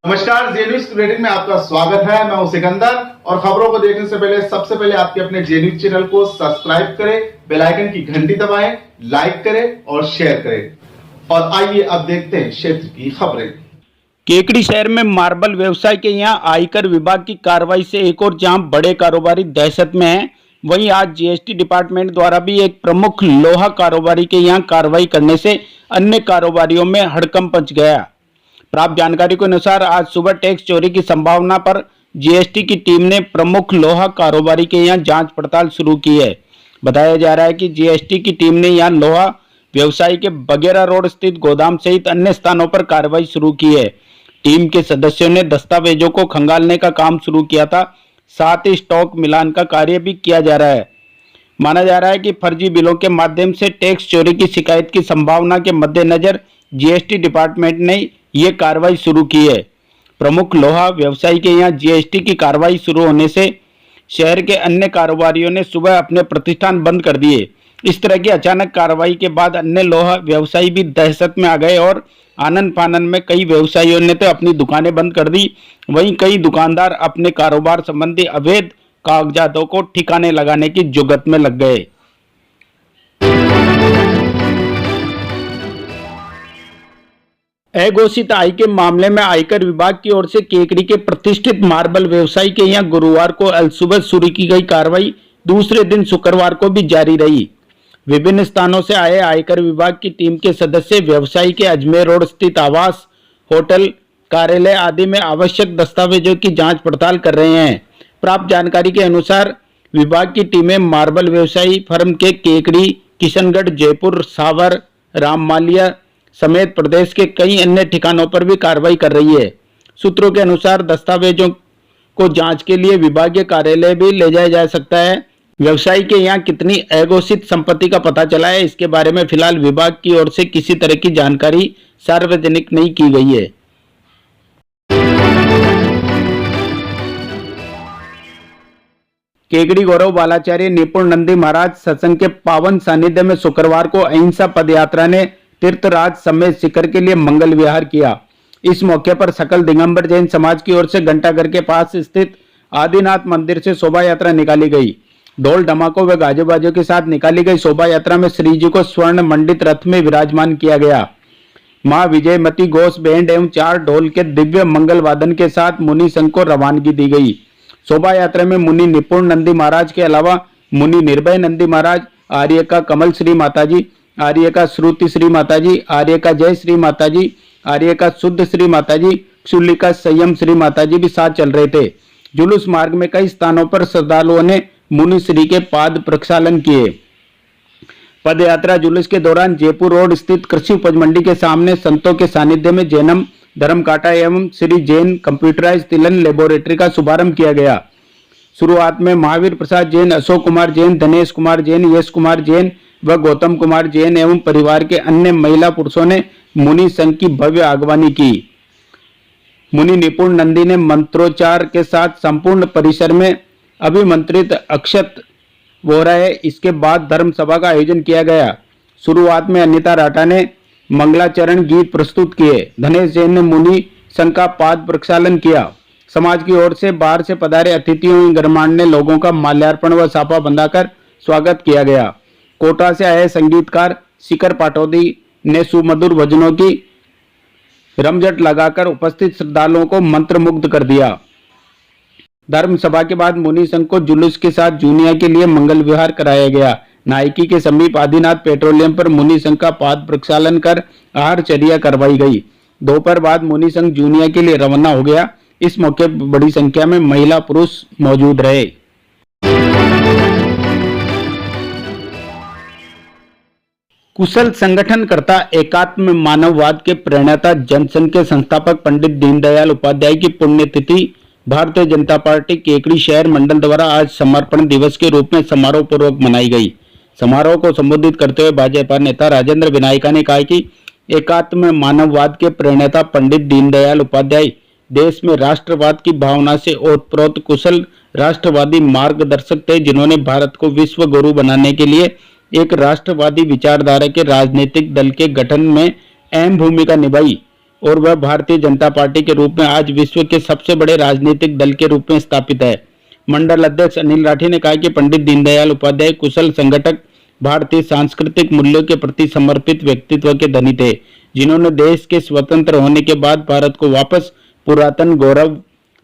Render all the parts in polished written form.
नमस्कार, जे news bulletin में आपका स्वागत है। मैं हूं सिकंदर और खबरों को देखने से पहले सबसे पहले आपके अपने जे न्यूज चैनल को सब्सक्राइब करें, बेल आइकन की घंटी दबाएं, लाइक करें और शेयर करें। और आइए अब देखते हैं क्षेत्र की खबरें। केकड़ी शहर में मार्बल व्यवसाय के यहां आयकर विभाग की कार्रवाई से एक और जहां बड़े कारोबारी दहशत में हैं, वहीं आज जीएसटी डिपार्टमेंट द्वारा भी एक प्रमुख लोहा कारोबारी के यहां कार्रवाई करने से अन्य कारोबारियों में हड़कंप मच गया। प्राप्त जानकारी के अनुसार आज सुबह टैक्स चोरी की संभावना पर जीएसटी की टीम ने प्रमुख लोहा कारोबारी के यहां जांच पड़ताल शुरू की है। बताया जा रहा है कि जीएसटी की टीम ने यहां लोहा व्यवसायी के बगेरा रोड स्थित गोदाम सहित अन्य स्थानों पर कार्रवाई शुरू की है। टीम के सदस्यों ने दस्तावेजों को खंगालने का काम शुरू किया था, साथ ही स्टॉक मिलान का कार्य भी किया जा रहा है। माना जा रहा है कि फर्जी बिलों के माध्यम से टैक्स चोरी की शिकायत की संभावना के मद्देनजर जीएसटी डिपार्टमेंट ने ये कार्रवाई शुरू की है। प्रमुख लोहा व्यवसायी के यहाँ जीएसटी की कार्रवाई शुरू होने से शहर के अन्य कारोबारियों ने सुबह अपने प्रतिष्ठान बंद कर दिए। इस तरह की अचानक कार्रवाई के बाद अन्य लोहा व्यवसायी भी दहशत में आ गए और आनन फानन में कई व्यवसायियों ने तो अपनी दुकानें बंद कर दी। वहीं कई दुकानदार अपने कारोबार संबंधी अवैध कागजातों को ठिकाने लगाने की जुगत में लग गए। अघोषित आय के मामले में आयकर विभाग की ओर से केकड़ी के प्रतिष्ठित मार्बल व्यवसायी के यहां गुरुवार को अलसुबह शुरू की गई कार्रवाई दूसरे दिन शुक्रवार को भी जारी रही। विभिन्न स्थानों से आए आयकर विभाग की टीम के सदस्य व्यवसायी के अजमेर रोड स्थित आवास, होटल, कार्यालय आदि में आवश्यक दस्तावेजों की जांच पड़ताल कर रहे हैं। प्राप्त जानकारी के अनुसार विभाग की टीमें मार्बल व्यवसायी फर्म के केकड़ी, किशनगढ़, जयपुर, सावर, राममालिया समेत प्रदेश के कई अन्य ठिकानों पर भी कार्रवाई कर रही है। सूत्रों के अनुसार दस्तावेजों को जांच के लिए विभागीय कार्यालय भी ले जाया जा सकता है। व्यवसायी के यहाँ कितनी अघोषित संपत्ति का पता चला है, इसके बारे में फिलहाल विभाग की ओर से किसी तरह की जानकारी सार्वजनिक नहीं की गई है। केकड़ी गौरव बालाचार्य निपुण नंदी महाराज सत्संग के पावन सानिध्य में शुक्रवार को अहिंसा पदयात्रा ने तीर्थराज समेत शिखर के लिए मंगल विहार किया। इस मौके पर सकल दिगंबर जैन समाज की ओर से घंटाघर के पास स्थित आदिनाथ मंदिर से शोभा यात्रा निकाली गई। ढोल ढमाकों व गाजे बाजों के साथ निकाली गई शोभा यात्रा में श्री जी को स्वर्ण मंडित रथ में विराजमान किया गया। मां विजयमती घोष बैंड एवं 4 ढोल के दिव्य मंगल वादन के साथ मुनि संघ को रवानगी दी गई। शोभा यात्रा में मुनि निपुण नंदी महाराज के अलावा मुनि निर्भय नंदी महाराज, आर्य का कमल श्री माताजी, आर्य का श्रुति श्री माताजी, आर्य का जय श्री माताजी, आर्य का शुद्ध श्री माताजी, क्षुल्ली का संयम श्री माताजी भी साथ चल रहे थे। जुलूस मार्ग में कई स्थानों पर श्रद्धालुओं ने मुनि श्री के पाद प्रक्षालन किए। पद यात्रा जुलूस के दौरान जयपुर रोड स्थित कृषि उपज मंडी के सामने संतों के सानिध्य में जैनम धर्म काटा एवं श्री जैन कंप्यूटराइज तिलन लेबोरेटरी का शुभारंभ किया गया। शुरुआत में महावीर प्रसाद जैन, अशोक कुमार जैन, धनेश कुमार जैन, यश कुमार जैन व गौतम कुमार जैन एवं परिवार के अन्य महिला पुरुषों ने मुनि संघ की भव्य आगवानी की। मुनि निपुण नंदी ने मंत्रोच्चार के साथ संपूर्ण परिसर में अभिमंत्रित अक्षत बोहराए। इसके बाद धर्म सभा का आयोजन किया गया। शुरुआत में अनिता राठा ने मंगलाचरण गीत प्रस्तुत किए। धनेश जैन ने मुनि संघ का पाद प्रक्षालन किया। समाज की ओर से बाहर से पधारे अतिथियों एवं गणमान्य लोगों का माल्यार्पण व साफा बंधाकर स्वागत किया गया। कोटा से आए संगीतकार शिखर पाटौदी ने सुमधुर भजनों की रमझट लगाकर उपस्थित श्रद्धालुओं को मंत्रमुग्ध कर दिया। धर्म सभा के बाद मुनि संघ को जुलूस के साथ जूनिया के लिए मंगल विहार कराया गया। नायकी के समीप आदिनाथ पेट्रोलियम पर मुनि संघ का पाद प्रक्षालन कर आहारचर्या करवाई गई। दोपहर बाद मुनि संघ जूनिया के लिए रवाना हो गया। इस मौके पर बड़ी संख्या में महिला पुरुष मौजूद रहे। कुशल संगठनकर्ता, एकात्म मानववाद के प्रणेता, जनसंघ के संस्थापक पंडित दीनदयाल उपाध्याय की पुण्यतिथि भारतीय जनता पार्टी केकड़ी शहर मंडल द्वारा आज समर्पण दिवस के रूप में समारोह पूर्वक मनाई गई। समारोह को संबोधित करते हुए भाजपा नेता राजेंद्र विनायका ने कहा कि एकात्म मानववाद के प्रणेता पंडित दीनदयाल उपाध्याय देश में राष्ट्रवाद की भावना से ओतप्रोत कुशल राष्ट्रवादी मार्गदर्शक थे, जिन्होंने भारत को विश्व गुरु बनाने के लिए एक राष्ट्रवादी विचारधारा के राजनीतिक दल के गठन में अहम भूमिका निभाई। और वह भारतीय जनता पार्टी के रूप में आज विश्व के सबसे बड़े राजनीतिक दल के रूप में स्थापित है। मंडल अध्यक्ष अनिल राठी ने कहा कि पंडित दीनदयाल उपाध्याय कुशल संगठक, भारतीय सांस्कृतिक मूल्यों के प्रति समर्पित व्यक्तित्व के धनी थे, जिन्होंने देश के स्वतंत्र होने के बाद भारत को वापस पुरातन गौरव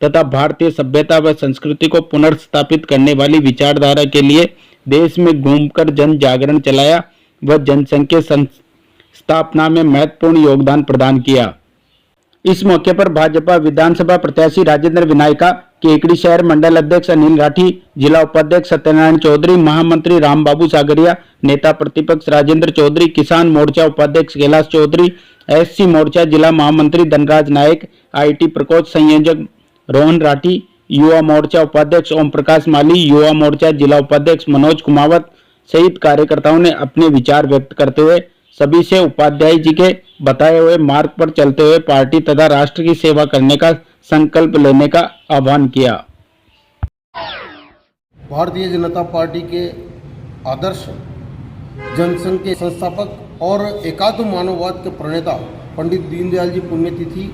तथा भारतीय सभ्यता व संस्कृति को पुनर्स्थापित करने वाली विचारधारा के लिए देश में घूमकर जन जागरण चलाया व जनसंघ के स्थापना में महत्वपूर्ण योगदान प्रदान किया। इस मौके पर भाजपा विधानसभा प्रत्याशी राजेंद्र विनायका, केकड़ी शहर मंडल अध्यक्ष अनिल राठी, जिला उपाध्यक्ष सत्यनारायण चौधरी, महामंत्री रामबाबू सागरिया, नेता प्रतिपक्ष राजेंद्र चौधरी, किसान मोर्चा उपाध्यक्ष कैलाश चौधरी, एससी मोर्चा जिला महामंत्री धनराज नायक, आईटी प्रकोष्ठ संयोजक रोहन राठी, युवा मोर्चा उपाध्यक्ष ओम प्रकाश माली, युवा मोर्चा जिला उपाध्यक्ष मनोज कुमावत सहित कार्यकर्ताओं ने अपने विचार व्यक्त करते हुए सभी से उपाध्याय जी के बताए हुए मार्ग पर चलते हुए पार्टी तथा राष्ट्र की सेवा करने का संकल्प लेने का आह्वान किया। भारतीय जनता पार्टी के आदर्श, जनसंघ के संस्थापक और एकात्म मानववाद के प्रणेता पंडित दीनदयाल जी पुण्यतिथि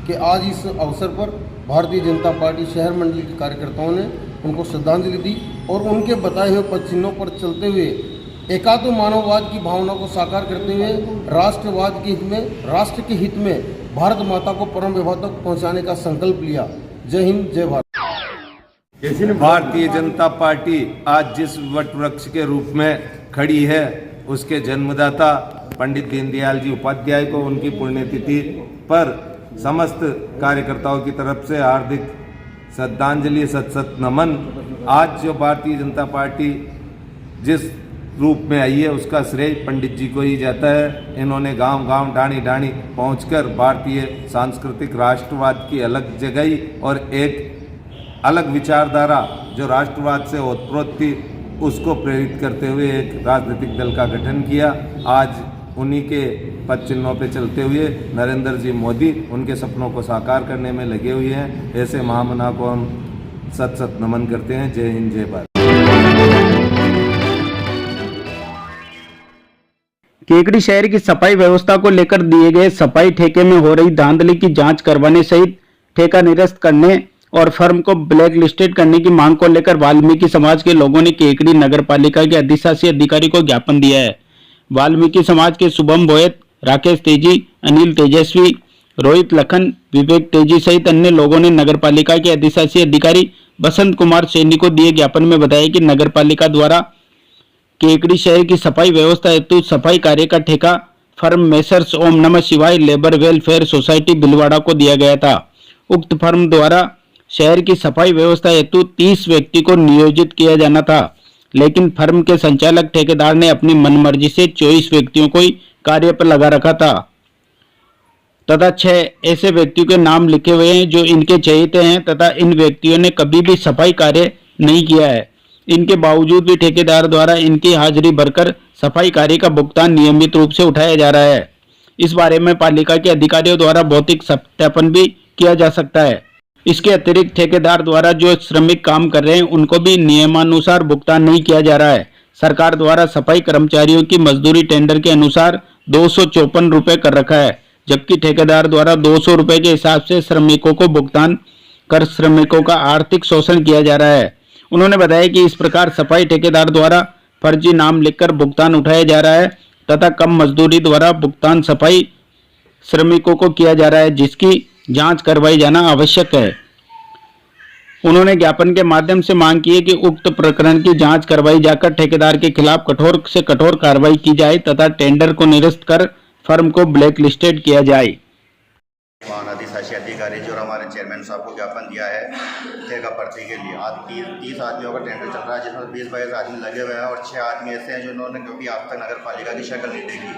के आज इस अवसर पर भारतीय जनता पार्टी शहर मंडल के कार्यकर्ताओं ने उनको श्रद्धांजलि दी और उनके बताए हुए पद चिन्हों पर चलते हुए एकात्म मानववाद की भावना को साकार करते हुए राष्ट्रवाद के हित में, राष्ट्र के हित में भारत माता को परम विभा तक पहुंचाने का संकल्प लिया। जय हिंद, जय भारत। भारतीय जनता पार्टी आज जिस वट वृक्ष के रूप में खड़ी है, उसके जन्मदाता पंडित दीनदयाल जी उपाध्याय को उनकी पुण्यतिथि पर समस्त कार्यकर्ताओं की तरफ से हार्दिक श्रद्धांजलि, सत नमन। आज जो भारतीय जनता पार्टी जिस रूप में आई है, उसका श्रेय पंडित जी को ही जाता है। इन्होंने गांव गांव, डाणी डाणी पहुंचकर भारतीय सांस्कृतिक राष्ट्रवाद की अलग जगाई और एक अलग विचारधारा जो राष्ट्रवाद से ओतप्रोत थी, उसको प्रेरित करते हुए एक राजनीतिक दल का गठन किया। आज उन्हीं के पद चिन्हों पर चलते हुए नरेंद्र जी मोदी उनके सपनों को साकार करने में लगे हुए हैं। ऐसे महामना को हम सत नमन करते हैं। जय हिंद, जय भारत। केकड़ी शहर की सफाई व्यवस्था को लेकर दिए गए सफाई ठेके में हो रही धांधली की जांच करवाने सहित ठेका निरस्त करने और फर्म को ब्लैक लिस्टेड करने की मांग को लेकर वाल्मीकि समाज के लोगों ने केकड़ी नगर पालिका के अधिशासी अधिकारी को ज्ञापन दिया है। वाल्मीकि समाज के शुभम बोयत, राकेश तेजी, अनिल तेजस्वी, रोहित लखन, विवेक तेजी सहित अन्य लोगों ने नगर पालिका के अधिशासी अधिकारी बसंत कुमार सैनी को दिए ज्ञापन में बताया कि नगर पालिका द्वारा केकड़ी शहर की सफाई व्यवस्था हेतु सफाई कार्य का ठेका फर्म मेसर्स ओम नमः शिवाय लेबर वेलफेयर सोसाइटी भिलवाड़ा को दिया गया था। उक्त फर्म द्वारा शहर की सफाई व्यवस्था हेतु 30 व्यक्ति को नियोजित किया जाना था, लेकिन फर्म के संचालक ठेकेदार ने अपनी मनमर्जी से 24 व्यक्तियों को ही कार्य पर लगा रखा था तथा 6 ऐसे व्यक्तियों के नाम लिखे हुए हैं जो इनके चहेते हैं तथा इन व्यक्तियों ने कभी भी सफाई कार्य नहीं किया है। इनके बावजूद भी ठेकेदार द्वारा इनकी हाजिरी भरकर सफाई कार्य का भुगतान नियमित रूप से उठाया जा रहा है। इस बारे में पालिका के अधिकारियों द्वारा भौतिक सत्यापन भी किया जा सकता है। इसके अतिरिक्त ठेकेदार द्वारा जो श्रमिक काम कर रहे हैं उनको भी नियमानुसार भुगतान नहीं किया जा रहा है। सरकार द्वारा सफाई कर्मचारियों की मजदूरी टेंडर के अनुसार 254 रुपए कर रखा है, जबकि ठेकेदार द्वारा 200 रुपए के हिसाब से श्रमिकों को भुगतान कर श्रमिकों का आर्थिक शोषण किया जा रहा है। उन्होंने बताया कि इस प्रकार सफाई ठेकेदार द्वारा फर्जी नाम लिखकर भुगतान उठाया जा रहा है तथा कम मजदूरी द्वारा भुगतान सफाई श्रमिकों को किया जा रहा है, जिसकी जांच करवाई जाना आवश्यक है। उन्होंने ज्ञापन के माध्यम से मांग की है कि उक्त प्रकरण की जांच करवाई जाकर ठेकेदार के खिलाफ कठोर से कठोर कार्रवाई की जाए तथा टेंडर को निरस्त कर फर्म को ब्लैक लिस्टेड किया जाए। अधिशासी अधिकारी जो हमारे चेयरमैन साहब को ज्ञापन दिया है ठेका भर्ती के लिए। आज 30 आदमियों का टेंडर चल रहा है, जिसमें 20-22 आदमी लगे हुए हैं और 6 आदमी ऐसे हैं जिन्होंने कभी आज तक नगर पालिका की शक्ल नहीं देखी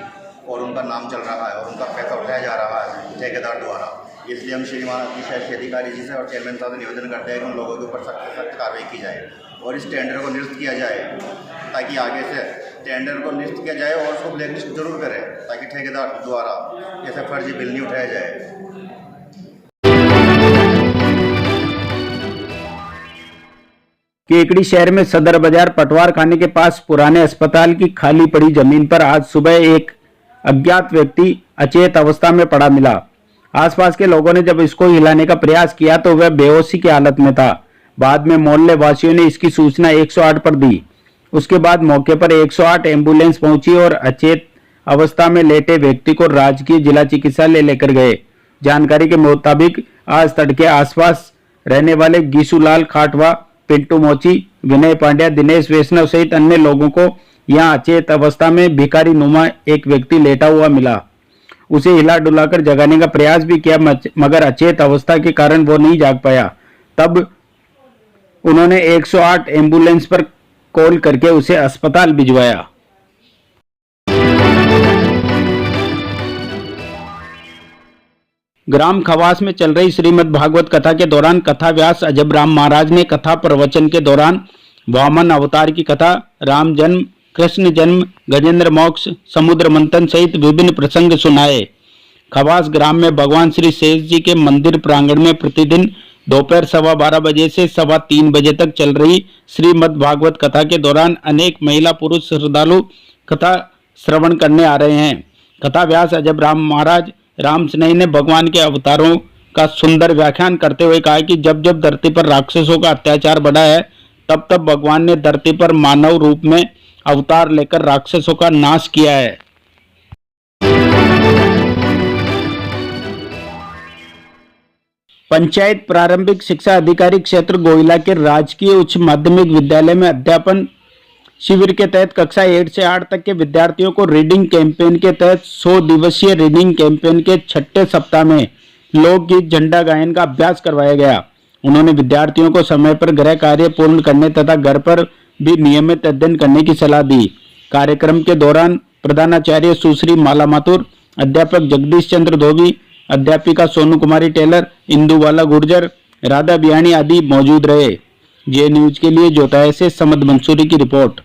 और उनका नाम चल रहा है और उनका पैसा उठाया जा रहा है ठेकेदार द्वारा। इसलिए हम श्रीमान अधिशासी अधिकारी जी से और चेयरमैन साहब से निवेदन करते हैं कि उन लोगों के ऊपर सख्त कार्रवाई की जाए और इस टेंडर को निरस्त किया जाए, ताकि आगे से टेंडर को निरस्त किया जाए और उसको ब्लैक लिस्ट जरूर करें, ताकि ठेकेदार द्वारा ऐसे फर्जी बिल नहीं उठाया जाए। केकड़ी शहर में सदर बाजार पटवार खाने के पास पुराने अस्पताल की खाली पड़ी जमीन पर आज सुबह एक अज्ञात व्यक्ति अचेत अवस्था में पड़ा मिला। आसपास के लोगों ने जब इसको हिलाने का प्रयास किया तो वह बेहोशी की हालत में था। बाद में मोहल्ले वासियों ने इसकी सूचना 108 पर दी। उसके बाद मौके पर 108 एम्बुलेंस पहुंची और अचेत अवस्था में लेटे व्यक्ति को राजकीय जिला चिकित्सालय लेकर गए। जानकारी के मुताबिक आज तड़के आसपास रहने वाले गीसूलाल खाटवा, पिंटू मोची, विनय पांड्या, दिनेश वैष्णव सहित अन्य लोगों को यहां अचेत अवस्था में भिखारी नुमा एक व्यक्ति लेटा हुआ मिला। उसे हिला डुलाकर जगाने का प्रयास भी किया मगर अचेत अवस्था के कारण वो नहीं जाग पाया। तब उन्होंने 108 एम्बुलेंस पर कॉल करके उसे अस्पताल भिजवाया। ग्राम खवास में चल रही श्रीमद् भागवत कथा के दौरान कथा व्यास अजब राम महाराज ने कथा प्रवचन के दौरान वामन अवतार की कथा, राम जन्म, कृष्ण जन्म, गजेंद्र मोक्ष, समुद्र मंथन सहित विभिन्न प्रसंग सुनाए। खवास ग्राम में भगवान श्री शेष जी के मंदिर प्रांगण में प्रतिदिन दोपहर 12:15 बजे से 3:15 बजे तक चल रही श्रीमद् भागवत कथा के दौरान अनेक महिला पुरुष श्रद्धालु कथा श्रवण करने आ रहे हैं। कथा व्यास अजब राम महाराज राम स्नेही ने भगवान के अवतारों का सुंदर व्याख्यान करते हुए कहा कि जब जब धरती पर राक्षसों का अत्याचार बढ़ा है तब तब भगवान ने धरती पर मानव रूप में अवतार लेकर राक्षसों का नाश किया है। पंचायत प्रारंभिक शिक्षा अधिकारी क्षेत्र गोइला के राजकीय उच्च माध्यमिक विद्यालय में अध्यापन शिविर के तहत कक्षा 8 से 8 तक के विद्यार्थियों को रीडिंग कैंपेन के तहत 100 दिवसीय रीडिंग कैंपेन के 6ठे सप्ताह में लोकगीत, झंडा गायन का अभ्यास करवाया गया। उन्होंने विद्यार्थियों को समय पर गृह कार्य पूर्ण करने तथा घर पर भी नियमित अध्ययन करने की सलाह दी। कार्यक्रम के दौरान प्रधानाचार्य सुश्री माला माथुर, अध्यापक जगदीश चंद्र धोबी, अध्यापिका सोनू कुमारी टेलर, इंदुबाला गुर्जर, राधा बियाणी आदि मौजूद रहे। जे न्यूज के लिए जोताया से समद मंसूरी की रिपोर्ट।